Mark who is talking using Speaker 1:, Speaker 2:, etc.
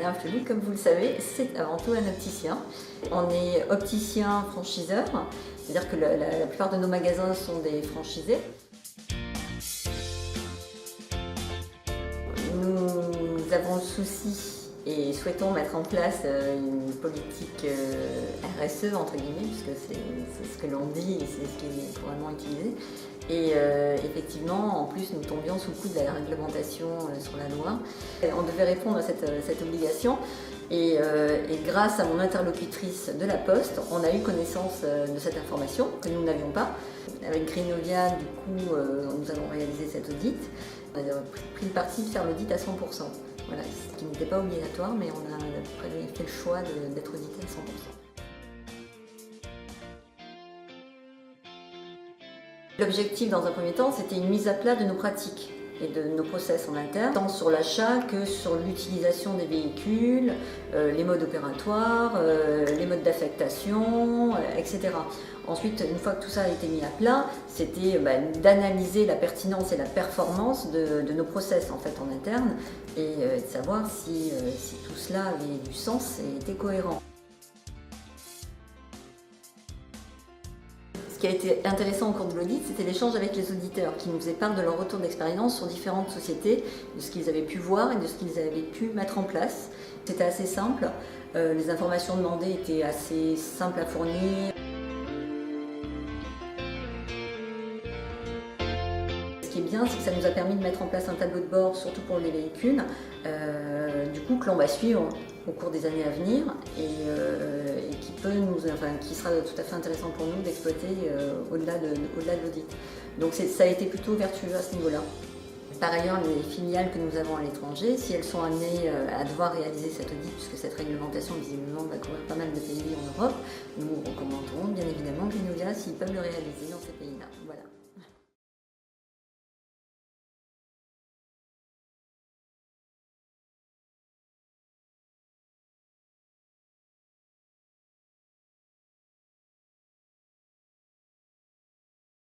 Speaker 1: Alain Flelou, comme vous le savez, c'est avant tout un opticien. On est opticien franchiseur, c'est-à-dire que la plupart de nos magasins sont des franchisés. Nous avons le souci et souhaitons mettre en place une politique RSE entre guillemets, puisque c'est ce que l'on dit et c'est ce qui est couramment utilisé. Et effectivement, en plus, nous tombions sous le coup de la réglementation sur la loi. On devait répondre à cette obligation et grâce à mon interlocutrice de la Poste, on a eu connaissance de cette information que nous n'avions pas. Avec Greenovia, du coup, nous avons réalisé cet audit. On a pris le parti de faire l'audit à 100%. Voilà, ce qui n'était pas obligatoire, mais on a fait le choix d'être audité à 100%. L'objectif dans un premier temps, c'était une mise à plat de nos pratiques et de nos process en interne, tant sur l'achat que sur l'utilisation des véhicules, les modes opératoires, les modes d'affectation, etc. Ensuite, une fois que tout ça a été mis à plat, c'était d'analyser la pertinence et la performance de nos process en fait en interne et de savoir si tout cela avait du sens et était cohérent. Ce qui a été intéressant au cours de l'audit, c'était l'échange avec les auditeurs qui nous faisaient part de leur retour d'expérience sur différentes sociétés, de ce qu'ils avaient pu voir et de ce qu'ils avaient pu mettre en place. C'était assez simple, les informations demandées étaient assez simples à fournir. Ce qui est bien, c'est que ça nous a permis de mettre en place un tableau de bord, surtout pour les véhicules, du coup que l'on va suivre au cours des années à venir et qui sera tout à fait intéressant pour nous d'exploiter au-delà de l'audit. Donc ça a été plutôt vertueux à ce niveau-là. Par ailleurs, les filiales que nous avons à l'étranger, si elles sont amenées à devoir réaliser cet audit, puisque cette réglementation visiblement va couvrir pas mal de pays en Europe, nous recommanderons bien évidemment Greenovia s'ils peuvent le réaliser dans ces pays-là. Voilà.